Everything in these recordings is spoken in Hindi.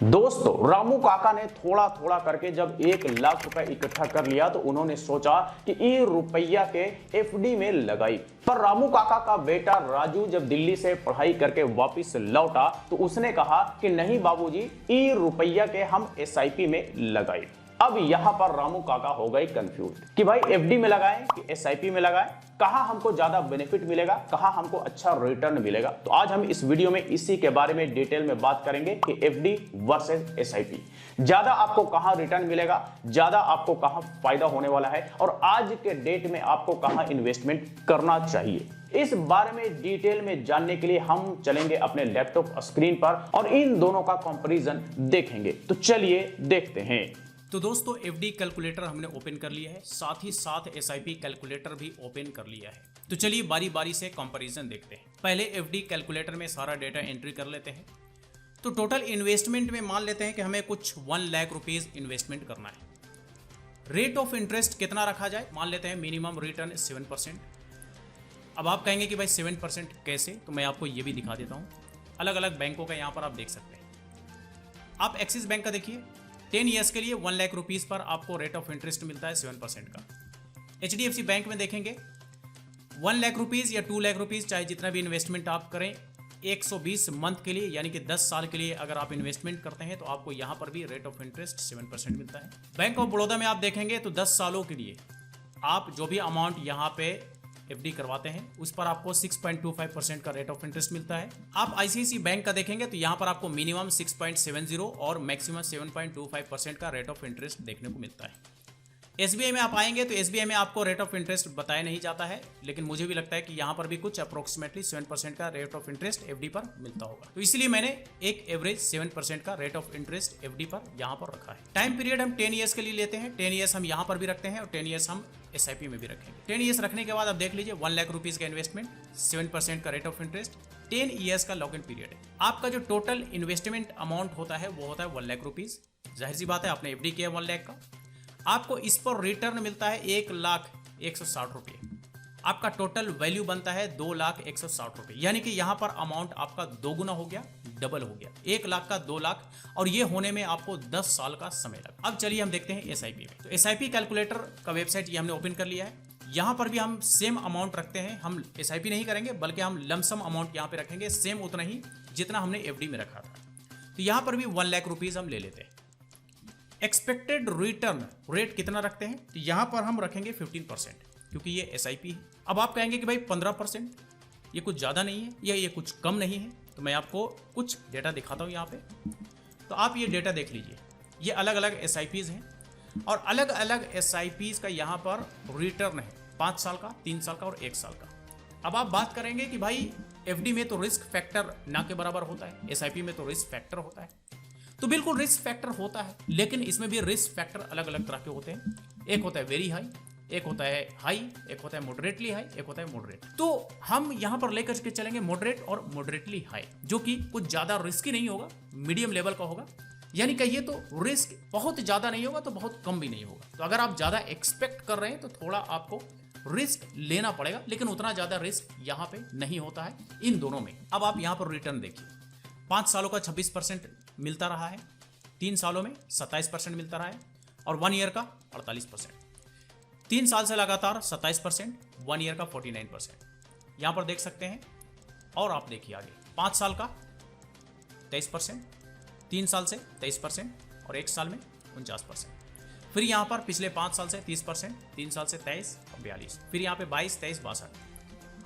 दोस्तों, रामू काका ने थोड़ा थोड़ा करके जब 1 लाख रुपए इकट्ठा कर लिया तो उन्होंने सोचा कि ये रुपया के एफडी में लगाई। पर रामू काका का बेटा राजू जब दिल्ली से पढ़ाई करके वापस लौटा तो उसने कहा कि नहीं बाबूजी, ये रुपया के हम एसआईपी में लगाई। अब यहां पर रामू काका हो गए कंफ्यूज कि भाई एफडी में लगाएं कि एसआईपी में लगाएं, कहां हमको ज्यादा बेनिफिट मिलेगा, कहां हमको अच्छा रिटर्न मिलेगा। तो आज हम इस वीडियो में इसी के बारे में डिटेल में बात करेंगे कि एफडी वर्सेस एसआईपी, ज्यादा आपको कहां रिटर्न मिलेगा, ज्यादा आपको कहां फायदा होने वाला है और आज के डेट में आपको कहां इन्वेस्टमेंट करना चाहिए। इस बारे में डिटेल में जानने के लिए हम चलेंगे अपने लैपटॉप स्क्रीन पर और इन दोनों का कंपैरिजन देखेंगे। तो चलिए देखते हैं। तो दोस्तों, एफडी कैलकुलेटर हमने ओपन कर लिया है, साथ ही साथ एसआईपी कैलकुलेटर भी ओपन कर लिया है। तो चलिए बारी बारी से कंपैरिजन देखते हैं। पहले एफडी कैलकुलेटर में सारा डेटा एंट्री कर लेते हैं। तो टोटल इन्वेस्टमेंट में मान लेते हैं कि हमें कुछ 1 लाख रुपीस इन्वेस्टमेंट करना है। रेट ऑफ इंटरेस्ट कितना रखा जाए, मान लेते हैं मिनिमम रिटर्न 7%। अब आप कहेंगे कि भाई 7% कैसे, तो मैं आपको ये भी दिखा देता हूँ। अलग अलग बैंकों का यहाँ पर आप देख सकते हैं। आप एक्सिस बैंक का देखिए, 10 ईयर्स के लिए 1 लाख रुपीस पर आपको रेट ऑफ इंटरेस्ट मिलता है 7% का। HDFC बैंक में देखेंगे 1 लाख रुपीस या 2 लाख रुपीस, चाहे जितना भी इन्वेस्टमेंट आप करें, 120 मंथ के लिए यानी कि 10 साल के लिए अगर आप इन्वेस्टमेंट करते हैं तो आपको यहाँ पर भी रेट ऑफ इंटरेस्ट 7% मिलता है। बैंक ऑफ बड़ौदा में आप देखेंगे तो 10 सालों के लिए आप जो भी अमाउंट यहाँ पे एफडी करवाते हैं उस पर आपको 6.25% का रेट ऑफ इंटरेस्ट मिलता है। आप आईसीआईसी बैंक का देखेंगे तो यहाँ पर आपको मिनिमम 6.70 और मैक्सिमम 7.25% का रेट ऑफ इंटरेस्ट देखने को मिलता है। एसबीआई में आप आएंगे तो एसबीआई में आपको रेट ऑफ इंटरेस्ट बताया नहीं जाता है, लेकिन मुझे भी लगता है कि यहाँ पर भी कुछ अप्रोक्सीमेटली 7% का रेट ऑफ इंटरेस्ट एफडी पर मिलता होगा। तो इसलिए मैंने एक एवरेज 7% का रेट ऑफ इंटरेस्ट एफडी पर यहाँ पर रखा है। टाइम पीरियड हम 10 ईयर्स के लिए लेते हैं, 10 ईयर्स हम यहाँ पर भी रखते हैं और 10 ईयर्स हम एसआईपी में भी रखेंगे। 10 ईयर्स रखने के बाद आप देख लीजिए 1 लाख रुपीज का इन्वेस्टमेंट, 7% का रेट ऑफ इंटरेस्ट, 10 ईयर्स का लॉक इन पीरियड है। आपका जो टोटल इन्वेस्टमेंट अमाउंट होता है वो होता है 1 लाख रुपीज। जाहिर सी बात है, आपने एफडी किया 1 लाख का, आपको इस पर रिटर्न मिलता है 1,160 रुपये। आपका टोटल वैल्यू बनता है 2,160 रुपये, यानी कि यहाँ पर अमाउंट आपका दोगुना हो गया, डबल हो गया, 1 लाख का 2 लाख, और ये होने में आपको 10 साल का समय लगा। अब चलिए हम देखते हैं एसआईपी में। तो एसआईपी कैलकुलेटर का वेबसाइट ये हमने ओपन कर लिया है। यहाँ पर भी हम सेम अमाउंट रखते हैं, हम एसआईपी नहीं करेंगे बल्कि हम लमसम अमाउंट यहाँ पे रखेंगे, सेम उतना ही जितना हमने एफडी में रखा था। तो यहाँ पर भी 1 लाख रुपीज हम ले लेते हैं। एक्सपेक्टेड रिटर्न रेट कितना रखते हैं, तो यहां पर हम रखेंगे 15%, क्योंकि ये एसआईपी है। अब आप कहेंगे कि भाई 15% ये कुछ ज़्यादा नहीं है या ये कुछ कम नहीं है, तो मैं आपको कुछ डेटा दिखाता हूं यहाँ पे। तो आप ये डेटा देख लीजिए, ये अलग अलग एसआईपीज हैं और अलग अलग एसआईपीज का यहाँ पर रिटर्न है 5 साल का, 3 साल का और 1 साल का। अब आप बात करेंगे कि भाई एफडी में तो रिस्क फैक्टर ना के बराबर होता है, एसआईपी में तो रिस्क फैक्टर होता है। तो बिल्कुल रिस्क फैक्टर होता है, लेकिन इसमें भी रिस्क फैक्टर अलग अलग तरह के होते हैं। एक होता है वेरी हाई, एक होता है हाई, एक होता है मॉडरेटली हाई, एक होता है मॉडरेट। तो हम यहां पर लेकर के चलेंगे मॉडरेट और मॉडरेटली हाई, जो कि कुछ ज्यादा रिस्की नहीं होगा, मीडियम लेवल का होगा। यानी कहिए तो रिस्क बहुत ज्यादा नहीं होगा तो बहुत कम भी नहीं होगा। तो अगर आप ज्यादा एक्सपेक्ट कर रहे हैं तो थोड़ा आपको रिस्क लेना पड़ेगा, लेकिन उतना ज्यादा रिस्क यहाँ पे नहीं होता है इन दोनों में। अब आप यहाँ पर रिटर्न देखिए, 5 सालों का 26% मिलता रहा है, 3 सालों में 27% मिलता रहा है और 1 ईयर का 48%। 3 साल से लगातार 27%, 1 ईयर का 49%, यहाँ पर देख सकते हैं। और आप देखिए आगे 5 साल का 23%, 3 साल से 23% और 1 साल में 49%। फिर यहाँ पर पिछले 5 साल से 30%, 3 साल से 23 और 42, फिर यहाँ पे 22, 23, 62।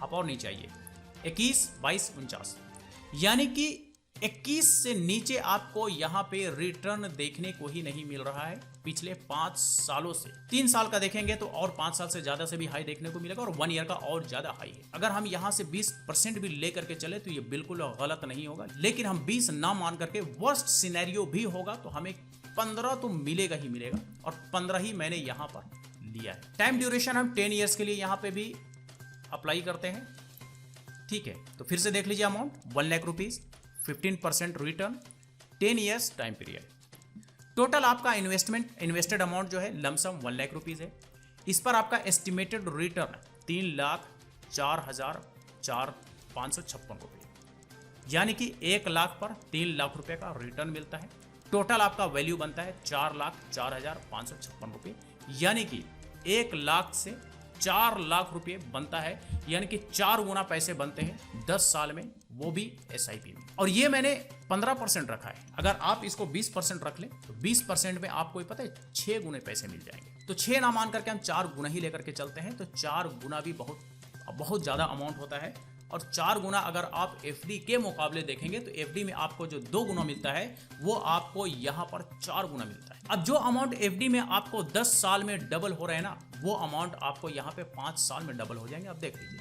आप और नीचे आइए 21, 22, 49, यानी कि 21 से नीचे आपको यहाँ पे रिटर्न देखने को ही नहीं मिल रहा है पिछले 5 सालों से। 3 साल का देखेंगे तो और 5 साल से ज्यादा से भी हाई देखने को मिलेगा और 1 ईयर का और ज्यादा हाई है। अगर हम यहाँ से 20% भी लेकर के चले तो ये बिल्कुल गलत नहीं होगा, लेकिन हम 20 ना मान करके वर्स्ट सिनेरियो भी होगा तो हमें 15 तो मिलेगा ही मिलेगा, और 15 ही मैंने यहाँ पर लिया है। टाइम ड्यूरेशन हम 10 ईयर्स के लिए यहाँ पे भी अप्लाई करते हैं, ठीक है। तो फिर से देख लीजिए amount 1 lakh rupees, 15% return, 10 years time period. Total आपका इन्वेस्टेड अमाउंट जो है लमसम 1 लाख रुपीज है। इस पर आपका एस्टिमेटेड रिटर्न 3,04,556 रुपये, यानी कि 1 लाख पर 3 लाख रुपए का रिटर्न मिलता है। टोटल आपका वैल्यू बनता है 4,04,556 रुपये, यानी कि 1 लाख से 4 लाख रुपये बनता है, यानी कि 4 गुना पैसे बनते हैं 10 साल में, वो भी एसआईपी में। और ये मैंने 15% रखा है, अगर आप इसको 20% रख लें तो 20% में आपको पता है 6 गुने पैसे मिल जाएंगे। तो 6 ना मान करके हम 4 गुना ही लेकर के चलते हैं, तो 4 गुना भी बहुत ज़्यादा अमाउंट होता है। और 4 गुना अगर आप एफडी के मुकाबले देखेंगे तो एफडी में आपको जो 2 गुना मिलता है वो आपको यहाँ पर 4 गुना मिलता है। अब जो अमाउंट एफडी में आपको 10 साल में डबल हो रहे हैं ना, वो अमाउंट आपको यहाँ पे 5 साल में डबल हो जाएंगे। आप देख लीजिए,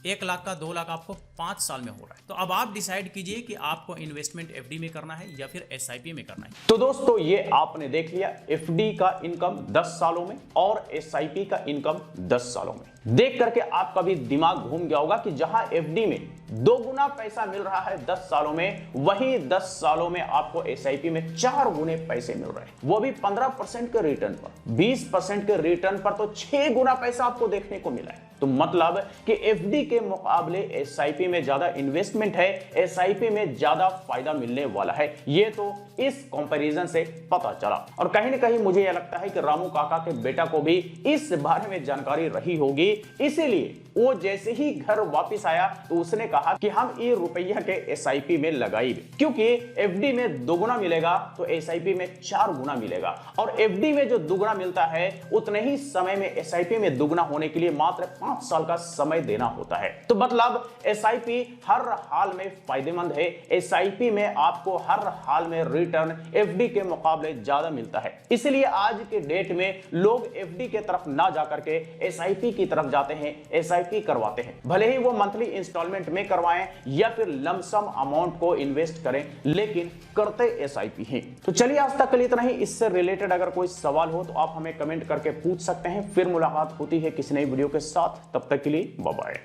1 लाख का 2 लाख आपको 5 साल में हो रहा है। तो अब आप डिसाइड कीजिए कि आपको इन्वेस्टमेंट एफडी में करना है या फिर एसआईपी में करना है। तो दोस्तों ये आपने देख लिया एफडी का इनकम 10 सालों में और एसआईपी का इनकम 10 सालों में। देख करके आपका भी दिमाग घूम गया होगा कि जहां एफडी में 2 गुना पैसा मिल रहा है 10 सालों में, वहीं 10 सालों में आपको एसआईपी में 4 गुने पैसे मिल रहे हैं, वो भी 15% के रिटर्न पर। 20% के रिटर्न पर तो 6 गुना पैसा आपको देखने को मिला है। तो मतलब कि एफडी के मुकाबले एसआईपी में ज्यादा इन्वेस्टमेंट है, एसआईपी में ज्यादा फायदा मिलने वाला है, ये तो इस कंपैरिजन से पता चला। और कहीं ना कहीं मुझे यह लगता है कि रामू काका के बेटा को भी इस बारे में जानकारी रही होगी, इसीलिए वो जैसे ही घर वापस आया तो उसने कहा कि हम ये रुपया के एसआईपी में लगाएंगे, क्योंकि एफडी में 2 गुना मिलेगा तो एसआईपी में 4 गुना मिलेगा। और एफडी में जो 2 गुना मिलता है उतने ही समय में एसआईपी में 2 गुना होने के लिए मात्र 5 साल का समय देना होता है। तो मतलब एसआईपी हर हाल में फायदेमंद है, एसआईपी में आपको हर हाल में रिटर्न एफडी के मुकाबले ज्यादा मिलता है। इसलिए आज के डेट में लोग एफडी के तरफ ना जाकर के एसआईपी की तरफ जाते हैं, एसआईपी करवाते हैं। भले ही वो मंथली इंस्टॉलमेंट में करवाएं या फिर लमसम अमाउंट को इन्वेस्ट करें, लेकिन करते एसआईपी ही। तो चलिए आज तक के लिए इतना ही। इससे रिलेटेड अगर कोई सवाल हो तो आप हमें कमेंट करके पूछ सकते हैं। फिर मुलाकात होती है किसी नई वीडियो के साथ, तब तक के लिए बाय बाय।